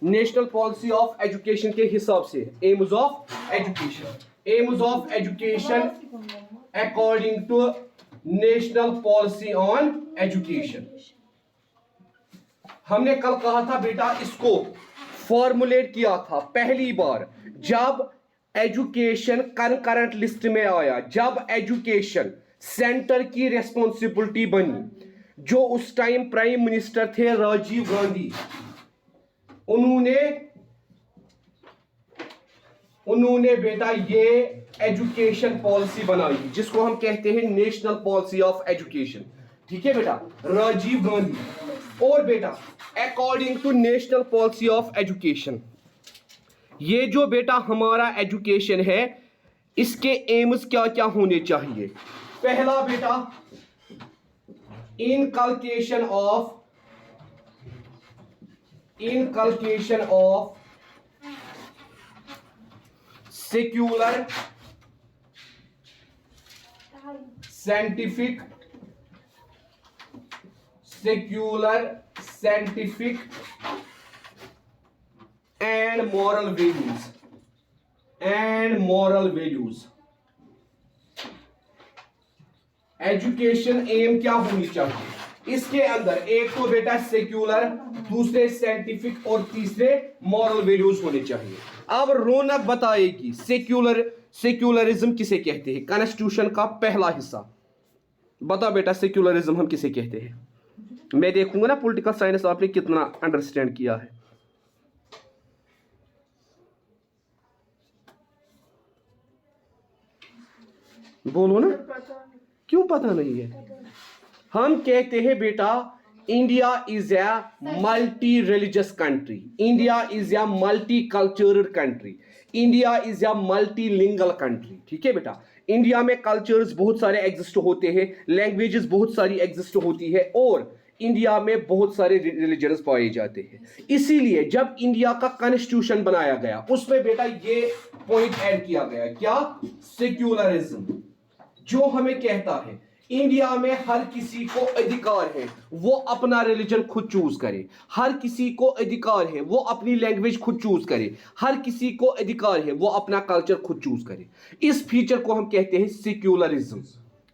National policy of education के हिसाब से aims of education according to national policy on education. हमने कल कहा था बेटा, इसको फॉर्मुलेट किया था पहली बार जब एजुकेशन कंकरेंट लिस्ट में आया, जब एजुकेशन सेंटर की रेस्पॉन्सिबिलिटी बनी। जो उस टाइम प्राइम मिनिस्टर थे राजीव गांधी, उन्होंने बेटा ये एजुकेशन पॉलिसी बनाई जिसको हम कहते हैं नेशनल पॉलिसी ऑफ एजुकेशन। ठीक है बेटा, राजीव गांधी। और बेटा according to national policy of education, ये जो बेटा हमारा एजुकेशन है इसके एम्स क्या क्या होने चाहिए। पहला बेटा inculcation of secular scientific and moral values. Education aim क्या होनी चाहिए इसके अंदर? एक तो बेटा सेक्युलर, दूसरे साइंटिफिक और तीसरे मॉरल वैल्यूज होने चाहिए। अब रौनक बताएगी सेक्युलरिज्म किसे कहते हैं। कॉन्स्टिट्यूशन का पहला हिस्सा बता बेटा, सेक्युलरिज्म हम किसे कहते हैं। मैं देखूंगा ना पॉलिटिकल साइंस आपने कितना अंडरस्टैंड किया है। बोलो ना, क्यों पता नहीं है? हम कहते हैं बेटा India is a multi religious country, India is a multi cultural country, India is a multilingual country. ठीक है बेटा, इंडिया में कल्चर्स बहुत सारे एग्जिस्ट होते हैं, लैंग्वेजेस बहुत सारी एग्जिस्ट होती है और इंडिया में बहुत सारे रिलीजन्स पाए जाते हैं। इसीलिए जब इंडिया का कॉन्स्टिट्यूशन बनाया गया उसमें बेटा ये पॉइंट ऐड किया गया, क्या? सेक्युलरिज्म, जो हमें कहता है इंडिया में हर किसी को अधिकार है वो अपना रिलीजन खुद चूज करे, हर किसी को अधिकार है वो अपनी लैंग्वेज खुद चूज करे, हर किसी को अधिकार है वो अपना कल्चर खुद चूज करे। इस फीचर को हम कहते हैं सेक्युलरिज्म।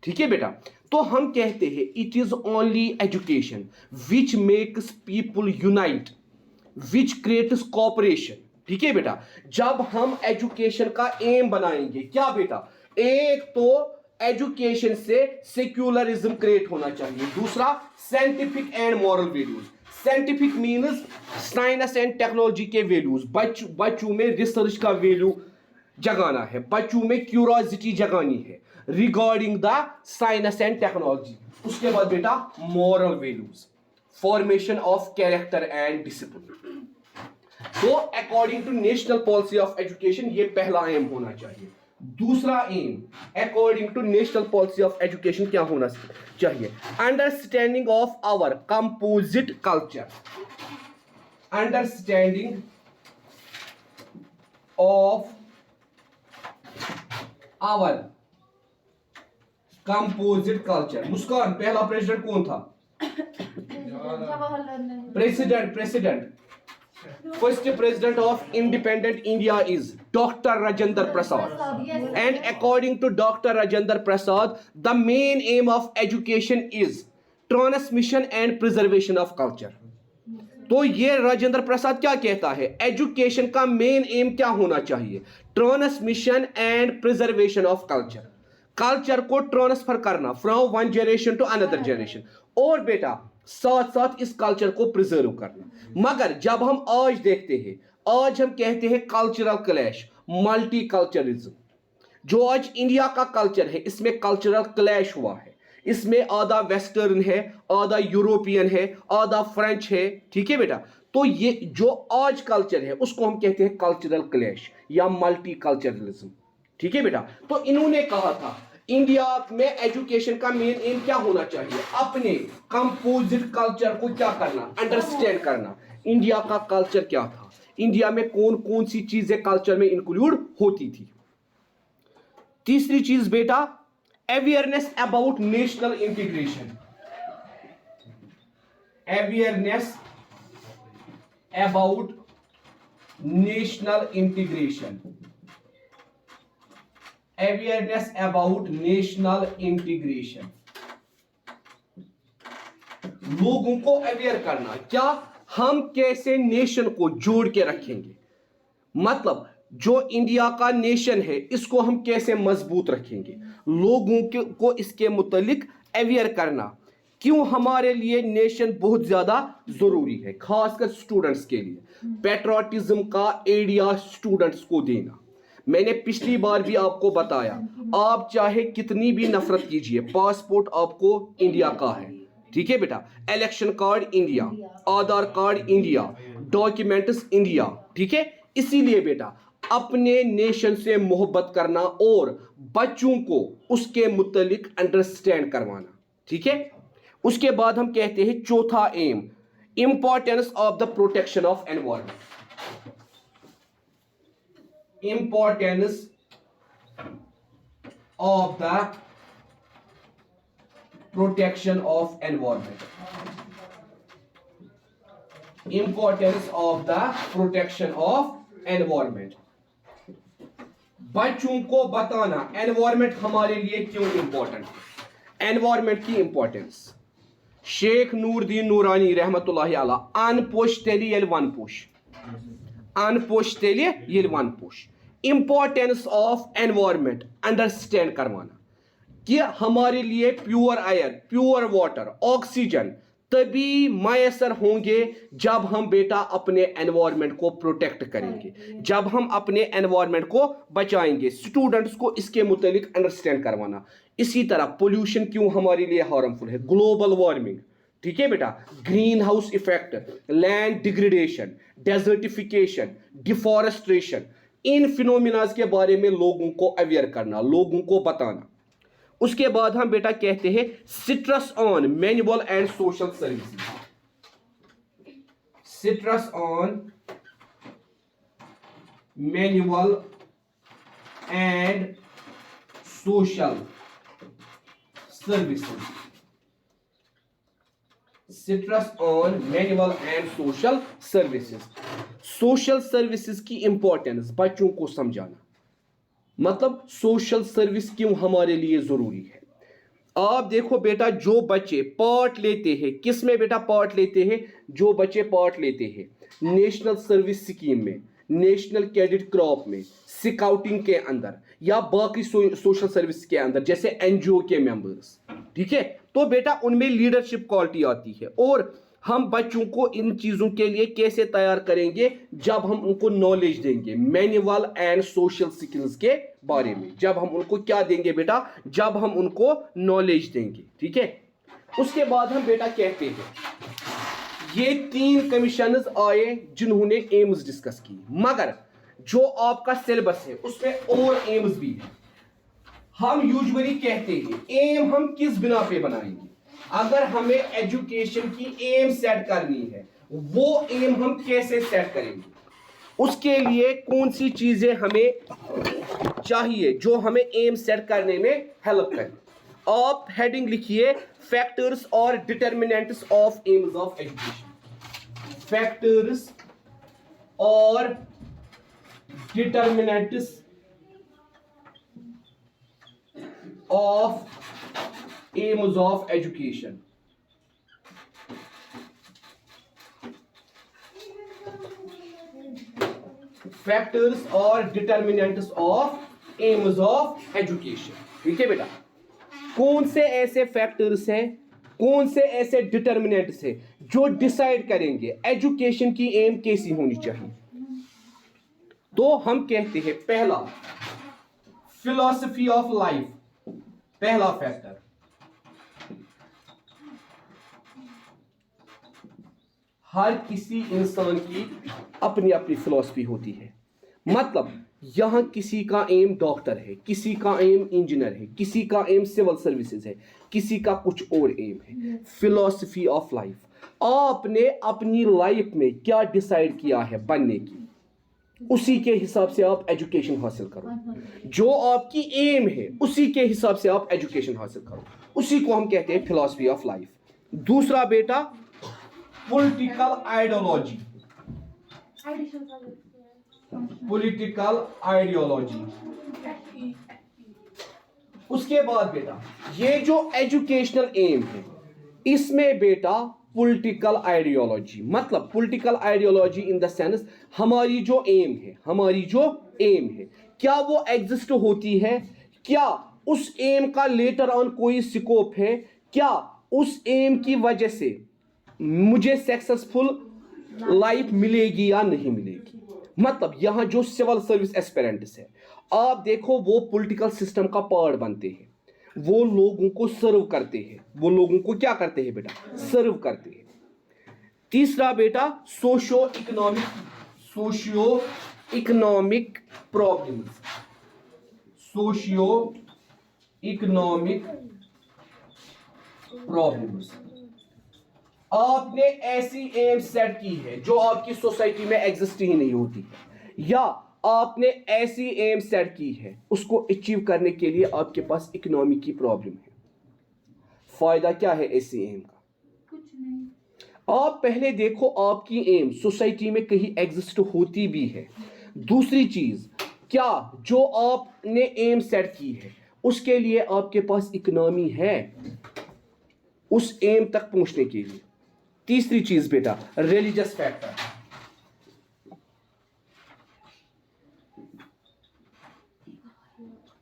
ठीक है बेटा, तो हम कहते हैं it is only education which makes people unite, which creates cooperation. ठीक है बेटा, जब हम एजुकेशन का एम बनाएंगे, क्या बेटा? एक तो एजुकेशन से सेक्युलरिज्म क्रिएट होना चाहिए, दूसरा scientific and moral values. Scientific means science and technology के वैल्यूज, बच्चों में रिसर्च का वैल्यू जगाना है, बच्चों में क्यूरियोसिटी जगानी है regarding the science and technology. उसके बाद बेटा moral values, formation of character and discipline. तो according to national policy of education ये पहला एम होना चाहिए। दूसरा aim according to national policy of education क्या होना चाहिए? Understanding of our composite culture, understanding of our composite culture. Muskan, पहला प्रेसिडेंट कौन था? President First president of independent India is Dr. Rajendra Prasad. And according to Dr. Rajendra Prasad, the main aim of education is transmission and preservation of culture. तो ये राजेंद्र प्रसाद क्या कहता है? Education का main M क्या होना चाहिए? Transmission and preservation of culture, culture को ट्रांसफर करना from one generation to another generation, और बेटा साथ साथ इस कल्चर को प्रिजर्व करना। मगर जब हम आज देखते हैं, आज हम कहते हैं कल्चरल क्लैश, मल्टी कल्चरिज्म। जो आज इंडिया का कल्चर है इसमें कल्चरल क्लैश हुआ है, इसमें आधा वेस्टर्न है, आधा यूरोपियन है, आधा फ्रेंच है। ठीक है बेटा, तो ये जो आज कल्चर है उसको हम कहते हैं कल्चरल क्लैश या मल्टी कल्चरलिज्म। ठीक है बेटा, तो इन्होंने कहा था इंडिया में एजुकेशन का मेन एम क्या होना चाहिए? अपने कंपोजिट कल्चर को क्या करना? अंडरस्टैंड करना। इंडिया का कल्चर क्या था, इंडिया में कौन कौन सी चीजें कल्चर में इंक्लूड होती थी। तीसरी चीज बेटा awareness about national integration, awareness about national integration, awareness about national integration, लोगों को अवेयर करना, क्या हम कैसे नेशन को जोड़ के रखेंगे, मतलब जो इंडिया का नेशन है इसको हम कैसे मजबूत रखेंगे, लोगों को इसके मुतालिक अवेयर करना, क्यों हमारे लिए नेशन बहुत ज्यादा जरूरी है, खासकर स्टूडेंट्स के लिए पेट्रोटिज्म का आइडिया स्टूडेंट्स को देना। मैंने पिछली बार भी आपको बताया, आप चाहे कितनी भी नफरत कीजिए, पासपोर्ट आपको इंडिया का है, ठीक है बेटा, इलेक्शन कार्ड इंडिया, आधार कार्ड इंडिया, डॉक्यूमेंट्स इंडिया, ठीक है। इसीलिए बेटा अपने नेशन से मोहब्बत करना और बच्चों को उसके मुतालिक अंडरस्टैंड करवाना, ठीक है। उसके बाद हम कहते हैं चौथा aim, importance of the protection of environment, importance of the protection of environment, importance of the protection of environment, बच्चों को बताना एनवायरमेंट हमारे लिए क्यों इंपॉर्टेंट है, एनवायरमेंट की इंपॉर्टेंस। शेख नूरदीन नूरानी रहमतुल्लाहि अलैह अनपोश तेली येल वन पोश, अनपोश तेली येल वन पोश, इंपॉर्टेंस ऑफ एनवायरमेंट अंडरस्टैंड करवाना कि हमारे लिए pure air, pure water, oxygen तभी मैसर होंगे जब हम बेटा अपने एनवायरमेंट को प्रोटेक्ट करेंगे, जब हम अपने एनवायरमेंट को बचाएंगे, स्टूडेंट्स को इसके मुतालिक अंडरस्टैंड करवाना। इसी तरह पोल्यूशन क्यों हमारे लिए हार्मफुल है, ग्लोबल वार्मिंग, ठीक है बेटा, green house effect, land degradation, desertification, deforestation, इन फिनोमिनाज के बारे में लोगों को अवेयर करना, लोगों को बताना। उसके बाद हम बेटा कहते हैं citrus on manual and social services, citrus on manual and social services, citrus on manual and social services, social services की इंपॉर्टेंस बच्चों को समझाना, मतलब सोशल सर्विस क्यों हमारे लिए जरूरी है। आप देखो बेटा जो बच्चे पार्ट लेते हैं, किस में बेटा पार्ट लेते हैं, जो बच्चे पार्ट लेते हैं नेशनल सर्विस स्कीम में, नेशनल कैडेट क्रॉप में, स्काउटिंग के अंदर या बाकी सोशल सर्विस के अंदर, जैसे एनजीओ के मेंबर्स, ठीक है, तो बेटा उनमें लीडरशिप क्वालिटी आती है। और हम बच्चों को इन चीज़ों के लिए कैसे तैयार करेंगे, जब हम उनको नॉलेज देंगे मैनुअल एंड सोशल स्किल्स के बारे में, जब हम उनको क्या देंगे बेटा, जब हम उनको नॉलेज देंगे, ठीक है। उसके बाद हम बेटा कहते हैं ये 3 कमीशंस आए जिन्होंने एम्स डिस्कस की, मगर जो आपका सिलेबस है उसमें और एम्स भी है। हम यूजुअली कहते हैं एम हम किस बिना पे बनाएंगे, अगर हमें एजुकेशन की एम सेट करनी है, वो एम हम कैसे सेट करेंगे, उसके लिए कौन सी चीजें हमें चाहिए जो हमें एम सेट करने में हेल्प करें। आप हेडिंग लिखिए फैक्टर्स और determinants of aims of education, factors और determinants of aims of education, factors और determinants of aims of education, ठीक है बेटा। कौन से ऐसे फैक्टर्स हैं, कौन से ऐसे डिटर्मिनेंट्स हैं जो डिसाइड करेंगे एजुकेशन की एम कैसी होनी चाहिए। तो हम कहते हैं पहला फिलॉसफी ऑफ लाइफ, पहला फैक्टर, हर किसी इंसान की अपनी अपनी फिलॉसफी होती है, मतलब यहां किसी का एम डॉक्टर है, किसी का एम इंजीनियर है, किसी का एम सिविल सर्विसेज है, किसी का कुछ और एम है। फिलॉसफी ऑफ लाइफ, आपने अपनी लाइफ में क्या डिसाइड किया है बनने की, उसी के हिसाब से आप एजुकेशन हासिल करो, जो आपकी एम है उसी के हिसाब से आप एजुकेशन हासिल करो, उसी को हम कहते हैं फिलॉसफी ऑफ लाइफ। दूसरा बेटा पॉलिटिकल आइडियोलॉजी, पॉलिटिकल आइडियोलॉजी। उसके बाद बेटा ये जो एजुकेशनल एम है इसमें बेटा पॉलिटिकल आइडियोलॉजी, मतलब political ideology in the sense हमारी जो एम है क्या वो एग्जिस्ट होती है, क्या उस एम का लेटर ऑन कोई स्कोप है, क्या उस एम की वजह से मुझे सक्सेसफुल लाइफ मिलेगी या नहीं मिलेगी। मतलब यहां जो सिविल सर्विस एस्पिरेंट्स है आप देखो वो पॉलिटिकल सिस्टम का पार्ट बनते हैं, वो लोगों को सर्व करते हैं, वो लोगों को क्या करते हैं बेटा, सर्व करते हैं। तीसरा बेटा socio economic problems, socio economic problems. आपने ऐसी एम सेट की है जो आपकी सोसाइटी में एग्जिस्ट ही नहीं होती है, या आपने ऐसी एम सेट की है उसको अचीव करने के लिए आपके पास इकोनॉमी की प्रॉब्लम है। फायदा क्या है ऐसी एम का? कुछ नहीं। आप पहले देखो आपकी एम सोसाइटी में कहीं एग्जिस्ट होती भी है। दूसरी चीज, क्या जो आपने एम सेट की है उसके लिए आपके पास इकोनॉमी है उस एम तक पहुंचने के लिए। तीसरी चीज बेटा रिलीजियस फैक्टर,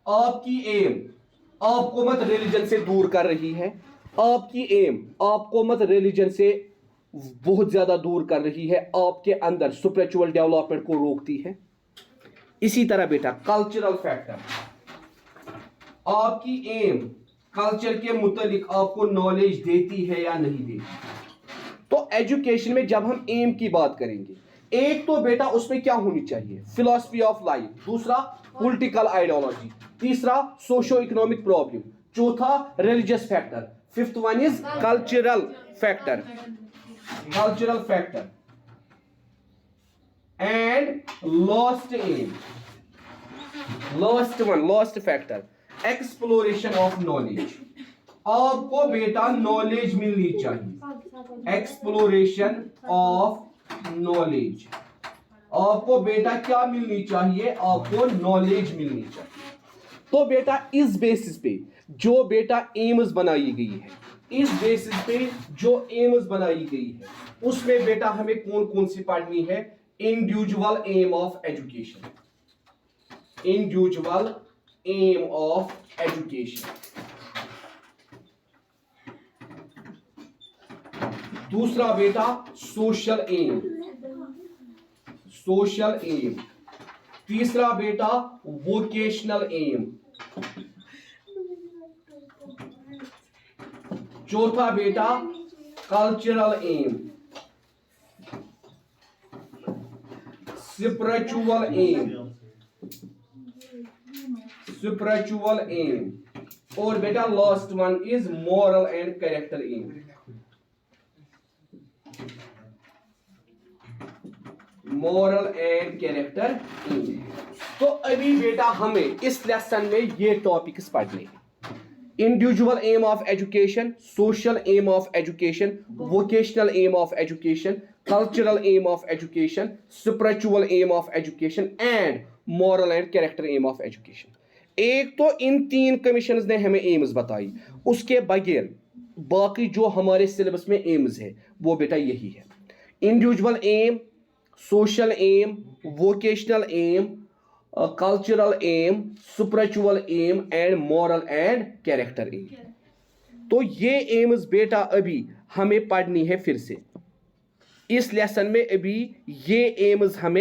आपकी एम आपको मत रिलीजन से दूर कर रही है, आपकी एम आपको मत रिलीजन से बहुत ज्यादा दूर कर रही है, आपके अंदर स्पिरिचुअल डेवलपमेंट को रोकती है। इसी तरह बेटा कल्चरल फैक्टर, आपकी एम कल्चर के मुतालिक आपको नॉलेज देती है या नहीं देती। तो एजुकेशन में जब हम एम की बात करेंगे, एक तो बेटा उसमें क्या होनी चाहिए, फिलॉसफी ऑफ लाइफ, दूसरा पॉलिटिकल आइडियोलॉजी, तीसरा सोशो इकोनॉमिक प्रॉब्लम, चौथा religious factor, fifth one is cultural factor and last factor exploration of knowledge. आपको बेटा नॉलेज मिलनी चाहिए, एक्सप्लोरेशन ऑफ नॉलेज। आपको बेटा क्या मिलनी चाहिए, आपको नॉलेज मिलनी चाहिए। तो बेटा इस बेसिस पे जो बेटा एम्स बनाई गई है, इस बेसिस पे जो एम्स बनाई गई है उसमें बेटा हमें कौन कौन सी पढ़नी है, individual aim of education, individual aim of education. दूसरा बेटा सोशल एम, तीसरा बेटा वोकेशनल एम, चौथा बेटा कल्चरल एम, स्पिरिचुअल एम, और बेटा last one is moral and character aim. Moral and character aim. तो अभी बेटा हमें इस लेसन में ये टॉपिक्स पढ़ने हैं, individual aim of education, social aim of education, vocational aim of education, cultural aim of education, spiritual aim of education and moral and character aim of education. एक तो इन तीन कमीशंस ने हमें एम्स बताई, उसके बगैर बाकी जो हमारे सिलेबस में एम्स है वो बेटा यही है, individual aim, social aim, vocational aim, cultural aim, spiritual aim and moral and character aim. तो ये एम्स बेटा अभी हमें पढ़नी है फिर से इस लेसन में, अभी ये एम्स हमें